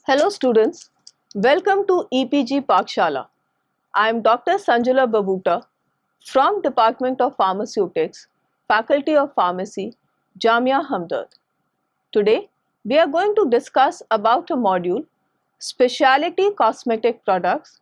Hello students, welcome to EPG Pakshala. I am Dr. Sanjula Babuta from Department of Pharmaceutics, Faculty of Pharmacy, Jamia Hamdard. Today we are going to discuss about a module, Specialty Cosmetic Products,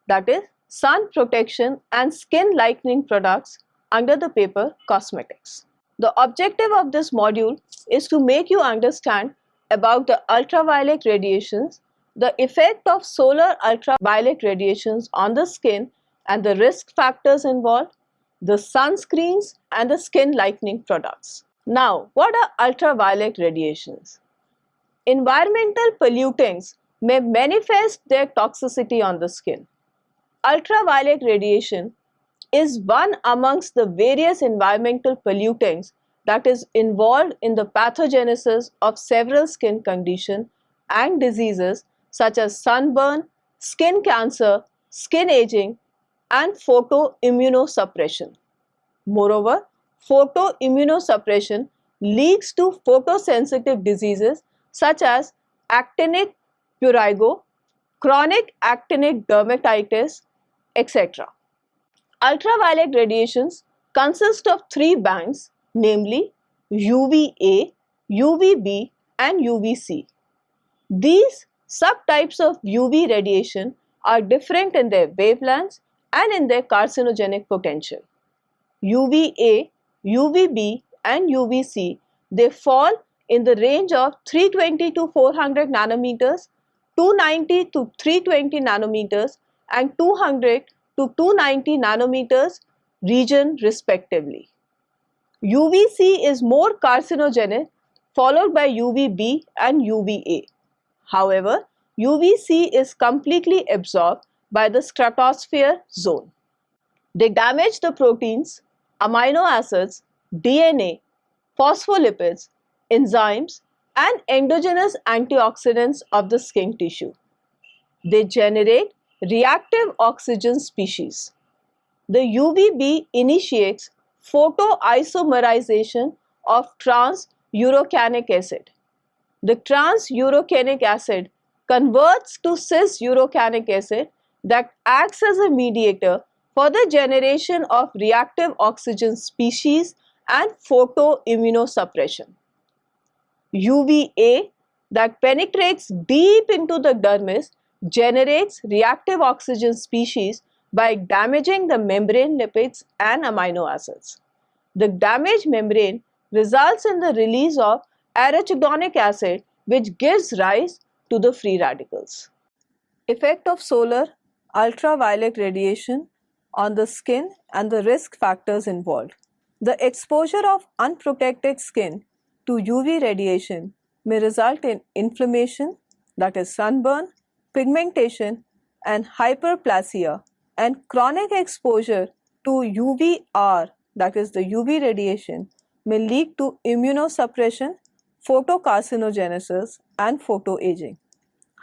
that is sun protection and skin lightening products under the paper Cosmetics. The objective of this module is to make you understand about the ultraviolet radiations, the effect of solar ultraviolet radiations on the skin and the risk factors involved, the sunscreens and the skin lightening products. Now, what are ultraviolet radiations? Environmental pollutants may manifest their toxicity on the skin. Ultraviolet radiation is one amongst the various environmental pollutants that is involved in the pathogenesis of several skin conditions and diseases such as sunburn, skin cancer, skin aging, and photoimmunosuppression. Moreover, photoimmunosuppression leads to photosensitive diseases such as actinic prurigo, chronic actinic dermatitis, etc. Ultraviolet radiations consist of three bands, namely UVA, UVB and UVC. These subtypes of UV radiation are different in their wavelengths and in their carcinogenic potential. UVA, UVB and UVC, they fall in the range of 320 to 400 nanometers, 290 to 320 nanometers and 200 to 290 nanometers region respectively. UVC is more carcinogenic, followed by UVB and UVA. However, UVC is completely absorbed by the stratosphere zone. They damage the proteins, amino acids, DNA, phospholipids, enzymes and endogenous antioxidants of the skin tissue. They generate reactive oxygen species. The UVB initiates photoisomerization of trans-urocanic acid. The trans-urocanic acid converts to cis-urocanic acid that acts as a mediator for the generation of reactive oxygen species and photoimmunosuppression. UVA that penetrates deep into the dermis generates reactive oxygen species by damaging the membrane lipids and amino acids. The damaged membrane results in the release of arachidonic acid, which gives rise to the free radicals. Effect of solar ultraviolet radiation on the skin and the risk factors involved. The exposure of unprotected skin to UV radiation may result in inflammation, that is sunburn, pigmentation and hyperplasia, and chronic exposure to UVR, that is the UV radiation, may lead to immunosuppression, photocarcinogenesis and photoaging.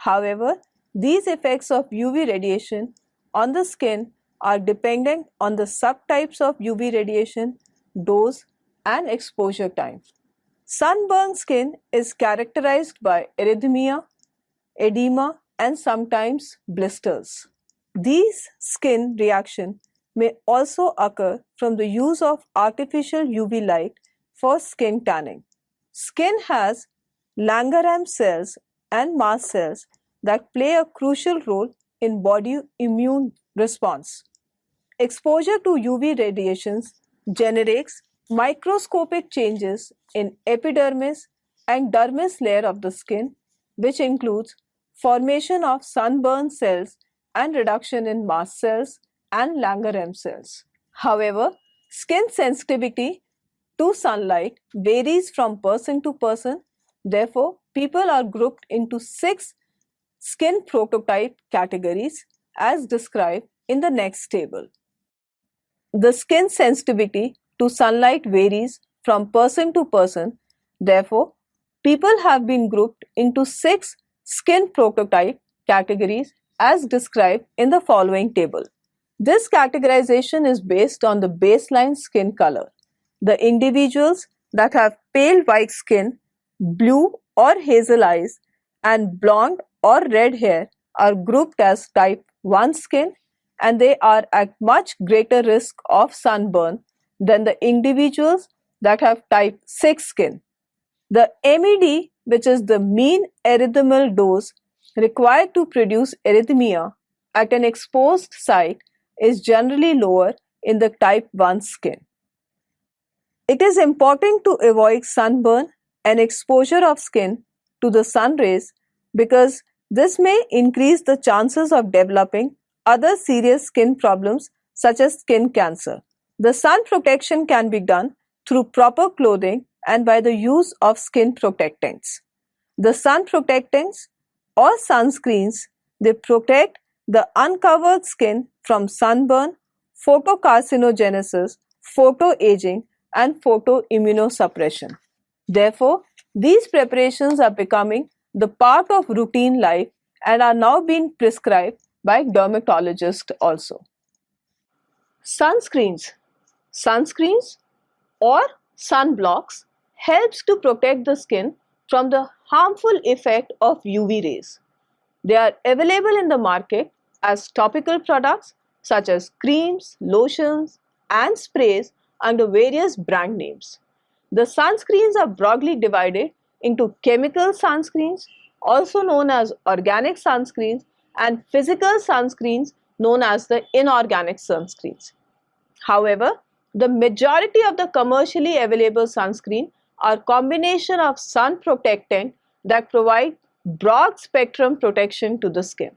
However, these effects of UV radiation on the skin are dependent on the subtypes of UV radiation, dose and exposure time. Sunburned skin is characterized by erythema, edema and sometimes blisters. These skin reactions may also occur from the use of artificial UV light for skin tanning. Skin has Langerhans cells and mast cells that play a crucial role in body immune response. Exposure to UV radiations generates microscopic changes in epidermis and dermis layer of the skin, which includes formation of sunburn cells and reduction in mast cells and Langerhans cells. However, skin sensitivity to sunlight varies from person to person. Therefore, people are grouped into 6 skin prototype categories as described in the next table. The skin sensitivity to sunlight varies from person to person. Therefore, people have been grouped into 6 skin prototype categories as described in the following table. This categorization is based on the baseline skin color. The individuals that have pale white skin, blue or hazel eyes, and blonde or red hair are grouped as type 1 skin, and they are at much greater risk of sunburn than the individuals that have type 6 skin. The MED, which is the mean erythemal dose required to produce erythema at an exposed site, is generally lower in the type 1 skin. It is important to avoid sunburn and exposure of skin to the sun rays because this may increase the chances of developing other serious skin problems such as skin cancer. The sun protection can be done through proper clothing and by the use of skin protectants. The sun protectants or sunscreens, they protect the uncovered skin from sunburn, photocarcinogenesis, photoaging, and photoimmunosuppression. Therefore, these preparations are becoming the part of routine life and are now being prescribed by dermatologists also. Sunscreens. Sunscreens or sunblocks helps to protect the skin from the harmful effect of UV rays. They are available in the market as topical products such as creams, lotions, and sprays under various brand names. The sunscreens are broadly divided into chemical sunscreens, also known as organic sunscreens, and physical sunscreens known as the inorganic sunscreens. However, the majority of the commercially available sunscreen are combination of sun protectant that provide broad spectrum protection to the skin.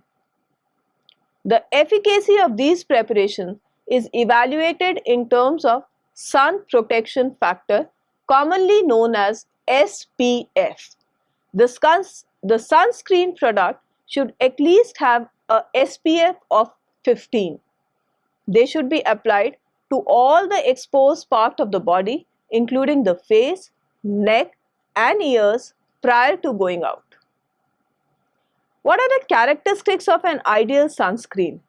The efficacy of these preparations is evaluated in terms of sun protection factor, commonly known as SPF. The sunscreen product should at least have a SPF of 15. They should be applied to all the exposed part of the body, including the face, neck, and ears prior to going out. What are the characteristics of an ideal sunscreen?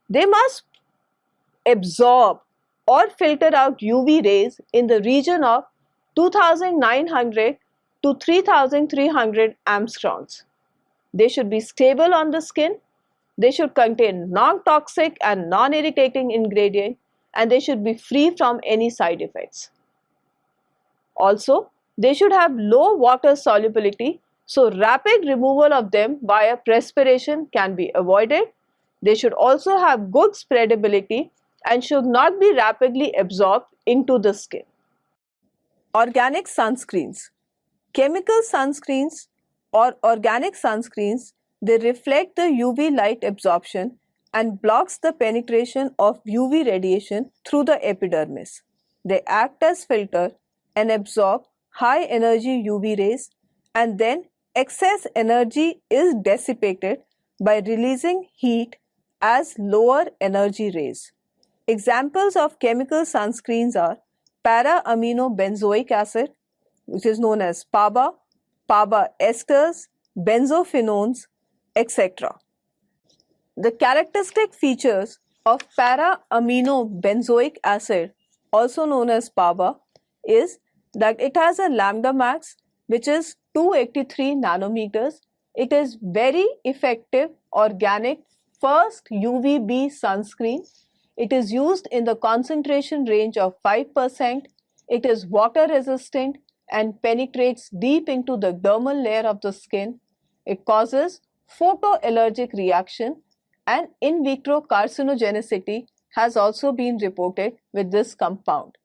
They must absorb or filter out UV rays in the region of 2900 to 3300 angstroms. They should be stable on the skin. They should contain non-toxic and non-irritating ingredient, and they should be free from any side effects. Also, they should have low water solubility, so rapid removal of them via perspiration can be avoided. They should also have good spreadability and should not be rapidly absorbed into the skin. Organic sunscreens. Chemical sunscreens or organic sunscreens, they reflect the UV light absorption and blocks the penetration of UV radiation through the epidermis. They act as filter and absorb high energy UV rays, and then excess energy is dissipated by releasing heat as lower energy rays. Examples of chemical sunscreens are para-amino benzoic acid, which is known as PABA, PABA esters, benzophenones, etc. The characteristic features of para-amino benzoic acid, also known as PABA, is that it has a lambda max which is 283 nanometers. It is very effective organic first UVB sunscreen. It is used in the concentration range of 5%. It is water resistant and penetrates deep into the dermal layer of the skin. It causes photoallergic reaction, and in vitro carcinogenicity has also been reported with this compound.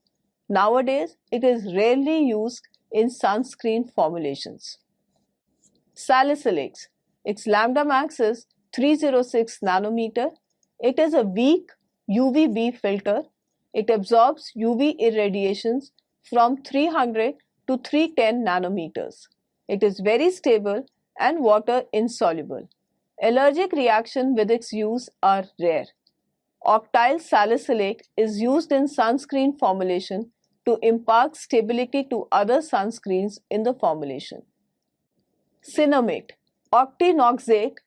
Nowadays, it is rarely used in sunscreen formulations. Salicylates. Its lambda max is 306 nanometer. It is a weak UVB filter. It absorbs UV irradiations from 300 to 310 nanometers. It is very stable and water insoluble. Allergic reaction with its use are rare. Octyl salicylate is used in sunscreen formulation to impart stability to other sunscreens in the formulation. Cinnamate. Octinoxate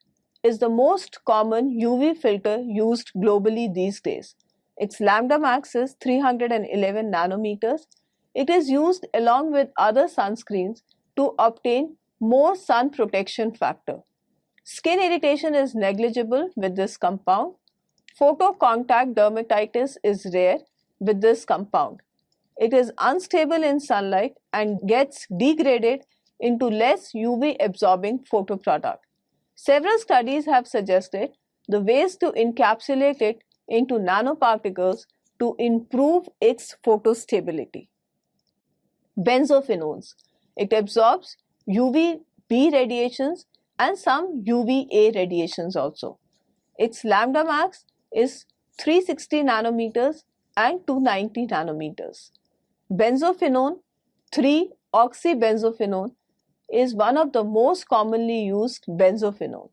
is the most common UV filter used globally these days. Its lambda max is 311 nanometers. It is used along with other sunscreens to obtain more sun protection factor. Skin irritation is negligible with this compound. Photocontact dermatitis is rare with this compound. It is unstable in sunlight and gets degraded into less UV absorbing photoproduct. Several studies have suggested the ways to encapsulate it into nanoparticles to improve its photostability. Benzophenones. It absorbs UVB radiations and some UVA radiations also. Its lambda max is 360 nanometers and 290 nanometers. Benzophenone 3-oxybenzophenone is one of the most commonly used benzophenone.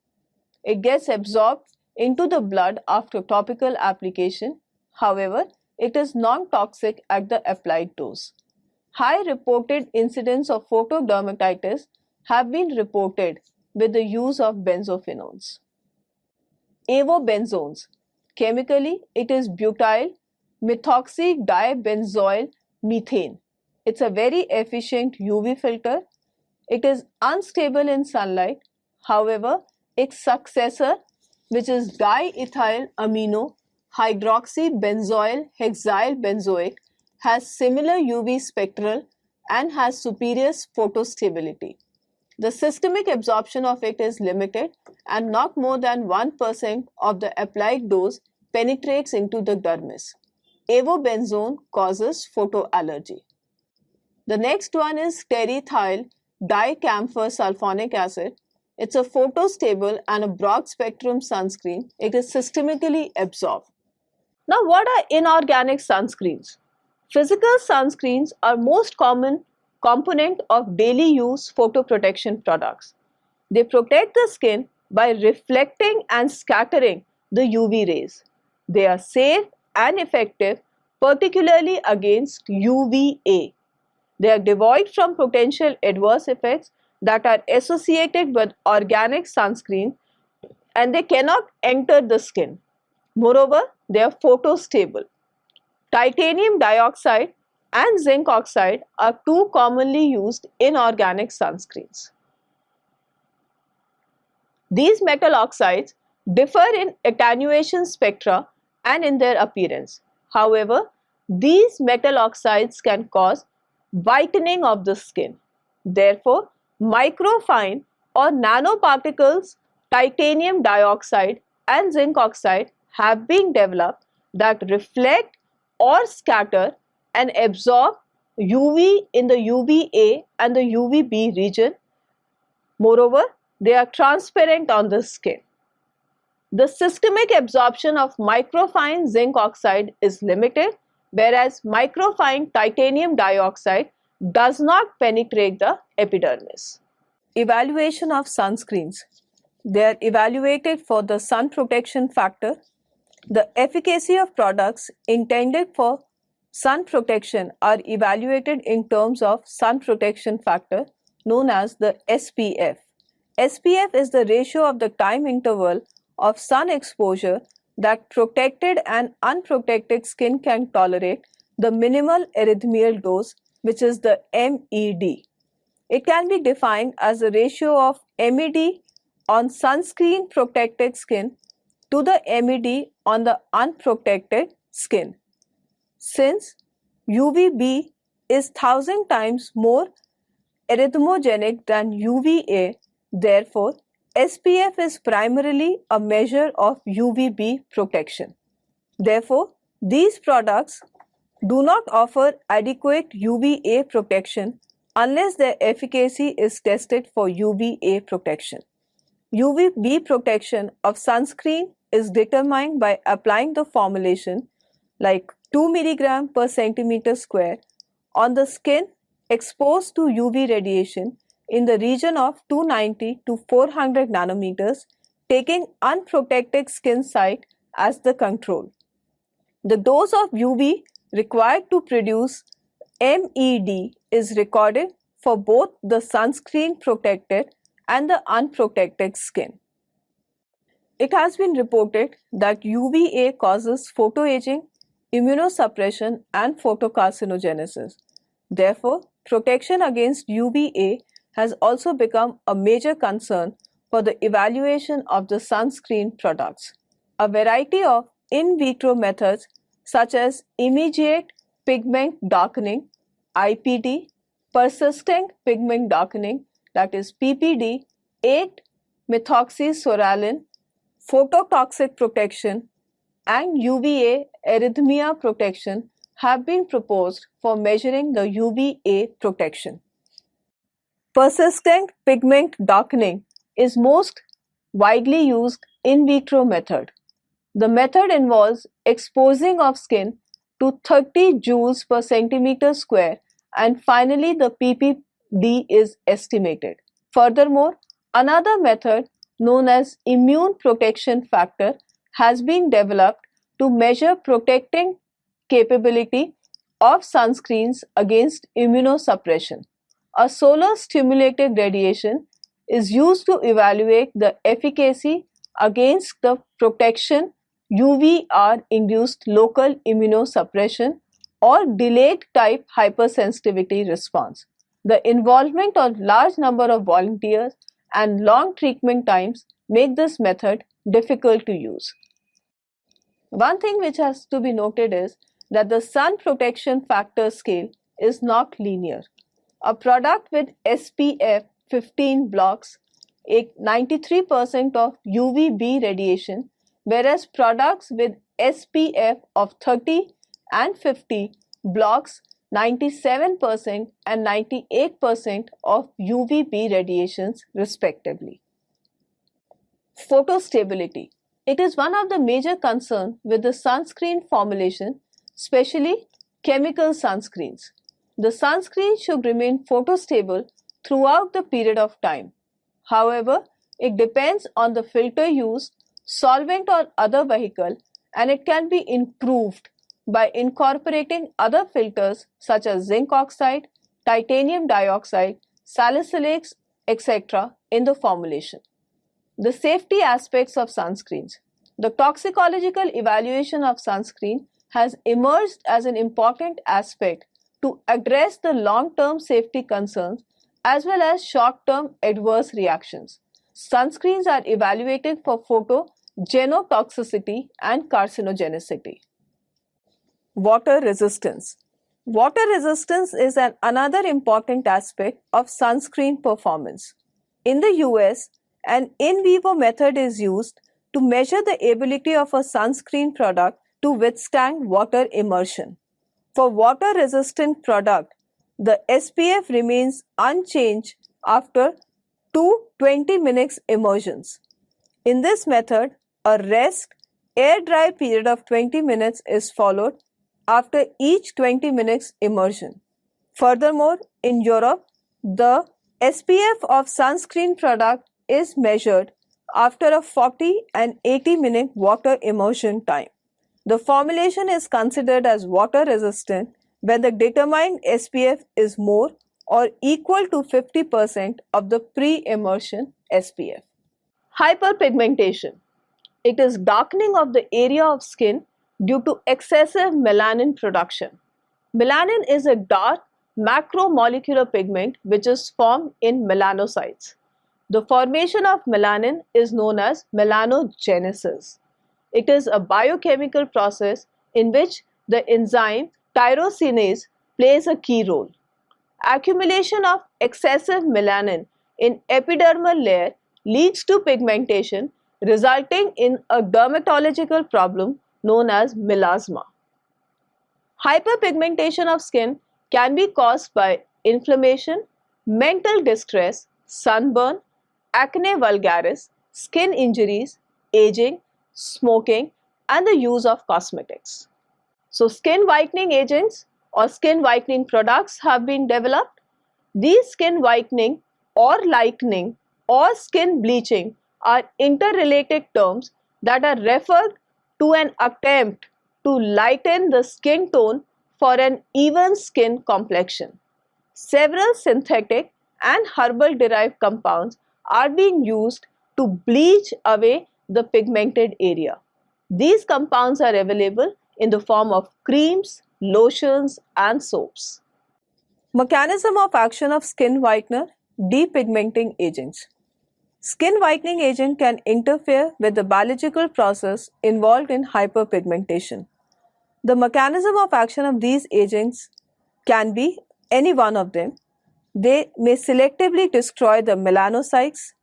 It gets absorbed into the blood after topical application. However, it is non-toxic at the applied dose. High reported incidence of photodermatitis have been reported with the use of benzophenones. Avobenzones. Chemically, it is butyl methoxydibenzoyl methane. It's a very efficient UV filter. It is unstable in sunlight. However, its successor, which is diethyl amino hydroxybenzoyl hexyl benzoate, has similar UV spectral and has superior photostability. The systemic absorption of it is limited and not more than 1% of the applied dose penetrates into the dermis. Avobenzone causes photoallergy. The next one is terethyl dicamphor sulfonic acid. It's a photostable and a broad spectrum sunscreen. It is systemically absorbed. Now, what are inorganic sunscreens? Physical sunscreens are most common component of daily use photoprotection products. They protect the skin by reflecting and scattering the UV rays. They are safe and effective, particularly against UVA. They are devoid from potential adverse effects that are associated with organic sunscreen and they cannot enter the skin. Moreover, they are photostable. Titanium dioxide and zinc oxide are two commonly used inorganic sunscreens. These metal oxides differ in attenuation spectra and in their appearance. However, these metal oxides can cause whitening of the skin. Therefore, microfine or nanoparticles, titanium dioxide and zinc oxide have been developed that reflect or scatter and absorb UV in the UVA and the UVB region. Moreover, they are transparent on the skin. The systemic absorption of microfine zinc oxide is limited, whereas microfine titanium dioxide does not penetrate the epidermis. Evaluation of sunscreens. They are evaluated for the sun protection factor. The efficacy of products intended for sun protection are evaluated in terms of sun protection factor known as the SPF. SPF is the ratio of the time interval of sun exposure that protected and unprotected skin can tolerate the minimal erythemial dose, which is the MED. It can be defined as the ratio of MED on sunscreen protected skin to the MED on the unprotected skin. Since UVB is 1000 times more erythemogenic than UVA, therefore SPF is primarily a measure of UVB protection. Therefore, these products do not offer adequate UVA protection unless their efficacy is tested for UVA protection. UVB protection of sunscreen is determined by applying the formulation like 2 mg per centimeter square on the skin exposed to UV radiation in the region of 290 to 400 nanometers, taking unprotected skin site as the control. The dose of UV required to produce MED is recorded for both the sunscreen protected and the unprotected skin. It has been reported that UVA causes photoaging, immunosuppression and photocarcinogenesis. Therefore, protection against UVA has also become a major concern for the evaluation of the sunscreen products. A variety of in vitro methods such as immediate pigment darkening (IPD), persistent pigment darkening that is PPD, 8-methoxysoralin, phototoxic protection and UVA arrhythmia protection have been proposed for measuring the UVA protection. Persistent pigment darkening is most widely used in vitro method. The method involves exposing of skin to 30 joules per centimeter square and finally the PPD is estimated. Furthermore, another method known as immune protection factor has been developed to measure protecting capability of sunscreens against immunosuppression. A solar stimulated radiation is used to evaluate the efficacy against the protection UVR induced local immunosuppression or delayed type hypersensitivity response. The involvement of large number of volunteers and long treatment times make this method difficult to use. One thing which has to be noted is that the sun protection factor scale is not linear. A product with SPF 15 blocks 93% of UVB radiation, whereas products with SPF of 30 and 50 blocks 97% and 98% of UVB radiations respectively. Photostability. It is one of the major concerns with the sunscreen formulation, especially chemical sunscreens. The sunscreen should remain photostable throughout the period of time. However, it depends on the filter used, solvent or other vehicle, and it can be improved by incorporating other filters such as zinc oxide, titanium dioxide, salicylates, etc. in the formulation. The safety aspects of sunscreens. The toxicological evaluation of sunscreen has emerged as an important aspect to address the long-term safety concerns as well as short-term adverse reactions. Sunscreens are evaluated for photogenotoxicity and carcinogenicity. Water resistance. Water resistance is another important aspect of sunscreen performance. In the US, an in vivo method is used to measure the ability of a sunscreen product to withstand water immersion. For water-resistant product, the SPF remains unchanged after 2 20-minute immersions. In this method, a rest air-dry period of 20 minutes is followed after each 20 minutes immersion. Furthermore, in Europe, the SPF of sunscreen product is measured after a 40 and 80-minute water immersion time. The formulation is considered as water resistant when the determined SPF is more or equal to 50% of the pre-immersion SPF. Hyperpigmentation. It is darkening of the area of skin due to excessive melanin production. Melanin is a dark macromolecular pigment which is formed in melanocytes. The formation of melanin is known as melanogenesis. It is a biochemical process in which the enzyme tyrosinase plays a key role. Accumulation of excessive melanin in epidermal layer leads to pigmentation, resulting in a dermatological problem known as melasma. Hyperpigmentation of skin can be caused by inflammation, mental distress, sunburn, acne vulgaris, skin injuries, aging, smoking, and the use of cosmetics. So, skin whitening agents or skin whitening products have been developed. These skin whitening or lightening or skin bleaching are interrelated terms that are referred to an attempt to lighten the skin tone for an even skin complexion. Several synthetic and herbal derived compounds are being used to bleach away the pigmented area. These compounds are available in the form of creams, lotions, and soaps. Mechanism of action of skin whitener depigmenting agents. Skin whitening agent can interfere with the biological process involved in hyperpigmentation. The mechanism of action of these agents can be any one of them. They may selectively destroy the melanocytes.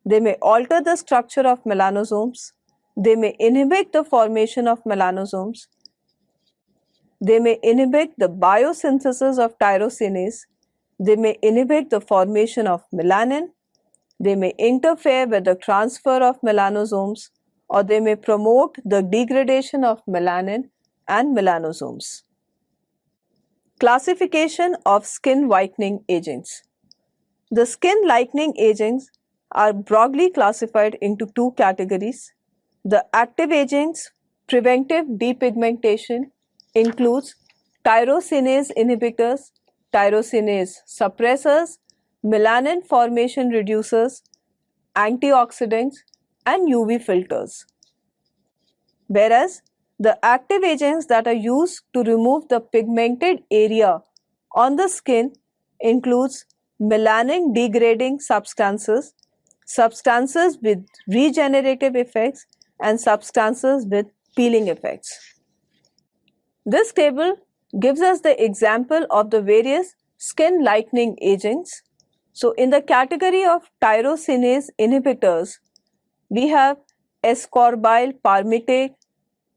They may alter the structure of melanosomes. They may inhibit the formation of melanosomes. They may inhibit the biosynthesis of tyrosinase. They may inhibit the formation of melanin. They may interfere with the transfer of melanosomes, or they may promote the degradation of melanin and melanosomes. Classification of skin whitening agents. The skin lightening agents are broadly classified into two categories. The active agents, preventive depigmentation, includes tyrosinase inhibitors, tyrosinase suppressors, melanin formation reducers, antioxidants, and UV filters. Whereas the active agents that are used to remove the pigmented area on the skin includes melanin degrading substances, substances with regenerative effects, and substances with peeling effects. This table gives us the example of the various skin lightening agents. So, in the category of tyrosinase inhibitors, we have ascorbyl palmitate,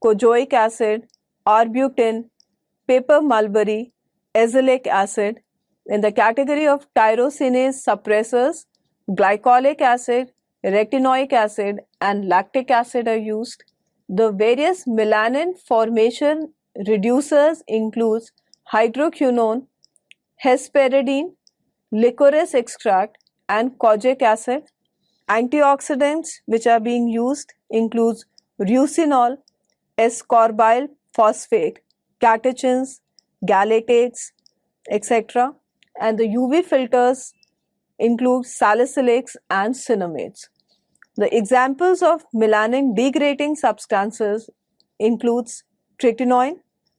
cojoic acid, arbutin, paper mulberry, azelaic acid. In the category of tyrosinase suppressors, glycolic acid, retinoic acid, and lactic acid are used. The various melanin formation reducers includes hydroquinone, hesperidine, licorice extract, and kojic acid. Antioxidants which are being used includes reucinol, ascorbyl phosphate, catechins, galatates, etc. And the UV filters include salicylates and cinemates. The examples of melanin degrading substances includes tretinoin.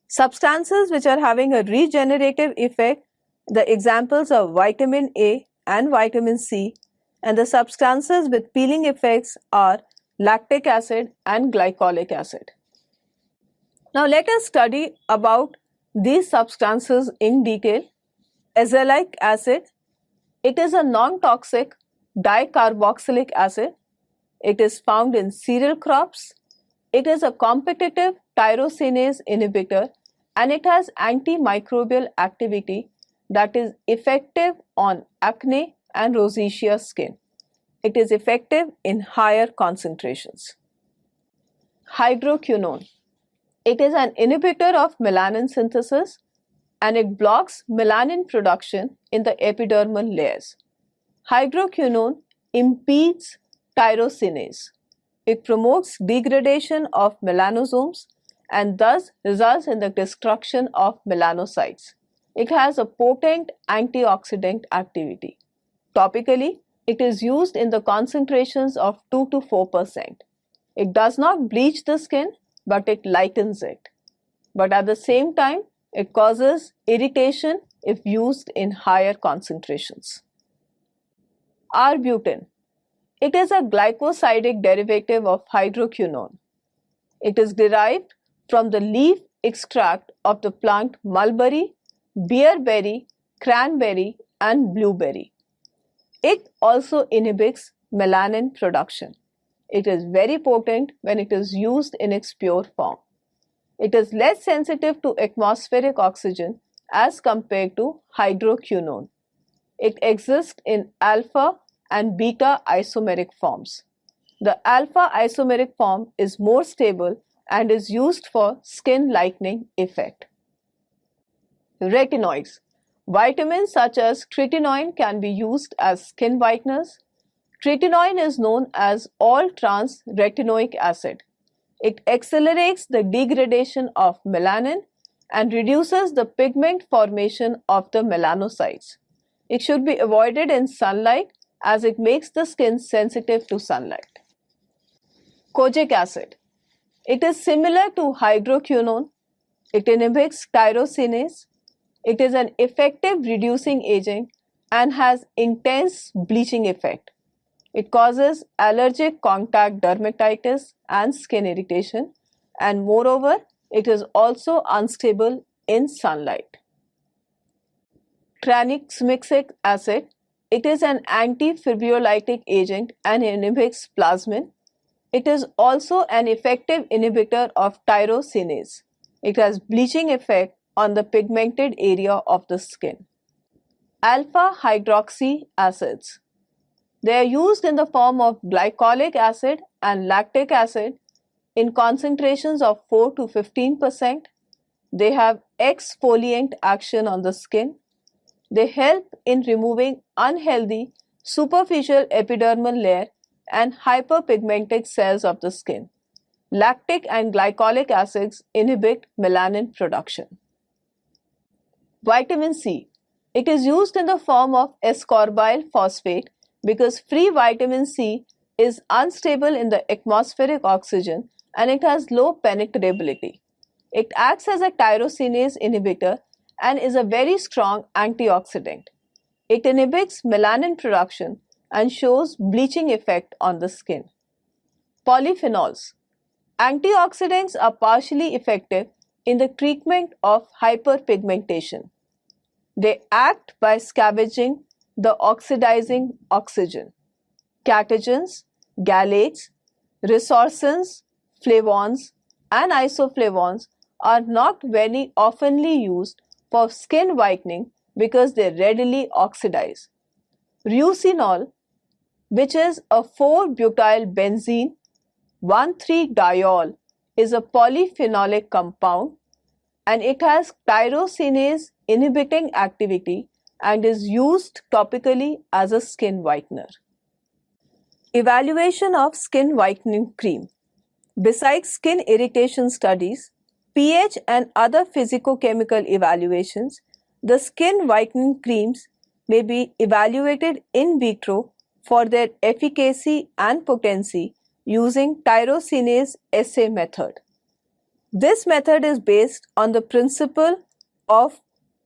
Substances which are having a regenerative effect, the examples are vitamin A and vitamin C, and the substances with peeling effects are lactic acid and glycolic acid. Now let us study about these substances in detail. Azelaic acid, it is a non-toxic dicarboxylic acid. It is found in cereal crops. It is a competitive tyrosinase inhibitor and it has antimicrobial activity that is effective on acne and rosacea skin. It is effective in higher concentrations. Hydroquinone. It is an inhibitor of melanin synthesis and it blocks melanin production in the epidermal layers. Hydroquinone impedes tyrosinase. It promotes degradation of melanosomes and thus results in the destruction of melanocytes. It has a potent antioxidant activity. Topically, it is used in the concentrations of 2 to 4%. It does not bleach the skin, but it lightens it. But at the same time, it causes irritation if used in higher concentrations. Arbutin. It is a glycosidic derivative of hydroquinone. It is derived from the leaf extract of the plant mulberry, bearberry, cranberry, and blueberry. It also inhibits melanin production. It is very potent when it is used in its pure form. It is less sensitive to atmospheric oxygen as compared to hydroquinone. It exists in alpha and beta isomeric forms. The alpha isomeric form is more stable and is used for skin lightening effect. Retinoids. Vitamins such as tretinoin can be used as skin whiteners. Tretinoin is known as all-trans retinoic acid. It accelerates the degradation of melanin and reduces the pigment formation of the melanocytes. It should be avoided in sunlight as it makes the skin sensitive to sunlight. Kojic acid. It is similar to hydroquinone. It inhibits tyrosinase. It is an effective reducing agent and has intense bleaching effect. It causes allergic contact dermatitis and skin irritation, and moreover, it is also unstable in sunlight. Tranexamic acid, it is an anti-fibrinolytic agent and inhibits plasmin. It is also an effective inhibitor of tyrosinase. It has bleaching effect on the pigmented area of the skin. Alpha hydroxy acids. They are used in the form of glycolic acid and lactic acid in concentrations of 4 to 15%. They have exfoliant action on the skin. They help in removing unhealthy superficial epidermal layer and hyperpigmented cells of the skin. Lactic and glycolic acids inhibit melanin production. Vitamin C. It is used in the form of ascorbyl phosphate because free vitamin C is unstable in the atmospheric oxygen and it has low penetrability. It acts as a tyrosinase inhibitor and is a very strong antioxidant. It inhibits melanin production and shows bleaching effect on the skin. Polyphenols. Antioxidants are partially effective in the treatment of hyperpigmentation. They act by scavenging the oxidizing oxygen. Catechins, phthalates, resorcins, flavones, and isoflavones are not very oftenly used for skin whitening because they readily oxidize. Reucinol, which is a 4-butyl benzene 1,3-diol, is a polyphenolic compound and it has tyrosinase inhibiting activity and is used topically as a skin whitener. Evaluation of skin whitening cream. Besides skin irritation studies, pH and other physicochemical evaluations, the skin whitening creams may be evaluated in vitro for their efficacy and potency using tyrosinase assay method. This method is based on the principle of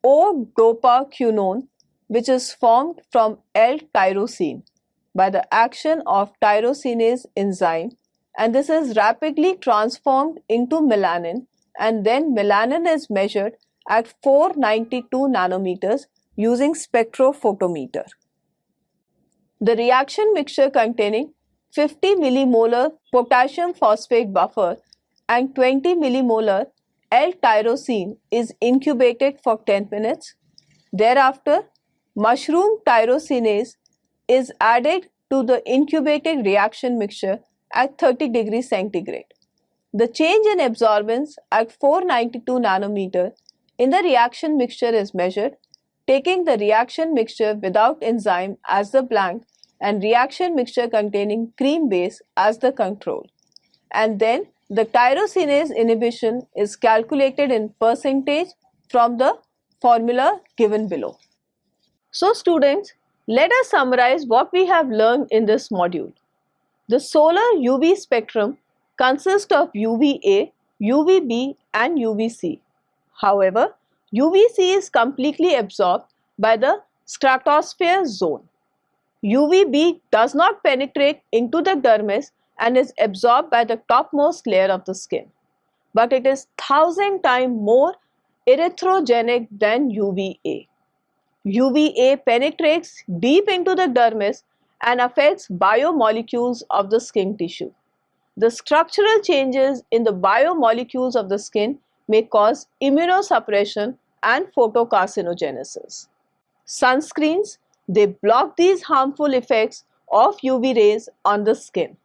O-dopaquinone, which is formed from L-tyrosine by the action of tyrosinase enzyme, and this is rapidly transformed into melanin, and then melanin is measured at 492 nanometers using spectrophotometer. The reaction mixture containing 50 millimolar potassium phosphate buffer and 20 millimolar L-tyrosine is incubated for 10 minutes. Thereafter, mushroom tyrosinase is added to the incubated reaction mixture at 30 degrees centigrade. The change in absorbance at 492 nanometer in the reaction mixture is measured, taking the reaction mixture without enzyme as the blank and reaction mixture containing cream base as the control. And then the tyrosinase inhibition is calculated in percentage from the formula given below. So students, let us summarize what we have learned in this module. The solar UV spectrum consists of UVA, UVB and UVC. However, UVC is completely absorbed by the stratosphere zone. UVB does not penetrate into the dermis and is absorbed by the topmost layer of the skin, but it is 1,000 times more erythrogenic than UVA. UVA penetrates deep into the dermis and affects biomolecules of the skin tissue. The structural changes in the biomolecules of the skin may cause immunosuppression and photocarcinogenesis. Sunscreens, they block these harmful effects of UV rays on the skin.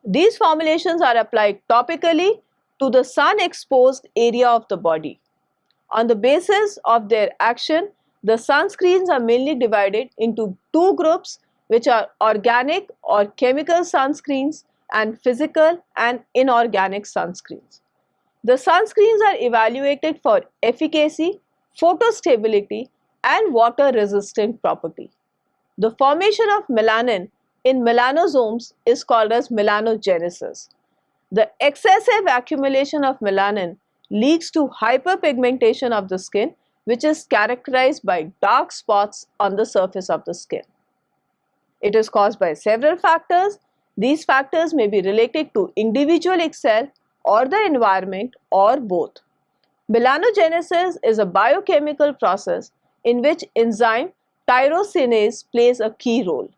These formulations are applied topically to the sun-exposed area of the body. On the basis of their action, the sunscreens are mainly divided into two groups, which are organic or chemical sunscreens and physical and inorganic sunscreens. The sunscreens are evaluated for efficacy, photostability, and water-resistant property. The formation of melanin in melanosomes is called as melanogenesis. The excessive accumulation of melanin leads to hyperpigmentation of the skin, which is characterized by dark spots on the surface of the skin. It is caused by several factors. These factors may be related to individual cell or the environment or both. Melanogenesis is a biochemical process in which enzyme tyrosinase plays a key role.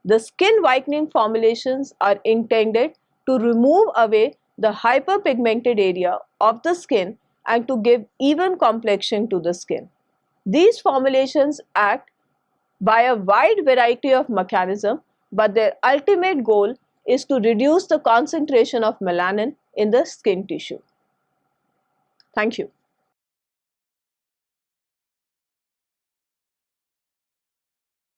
The skin whitening formulations are intended to remove away the hyperpigmented area of the skin and to give even complexion to the skin. These formulations act by a wide variety of mechanisms, but their ultimate goal is to reduce the concentration of melanin in the skin tissue. Thank you.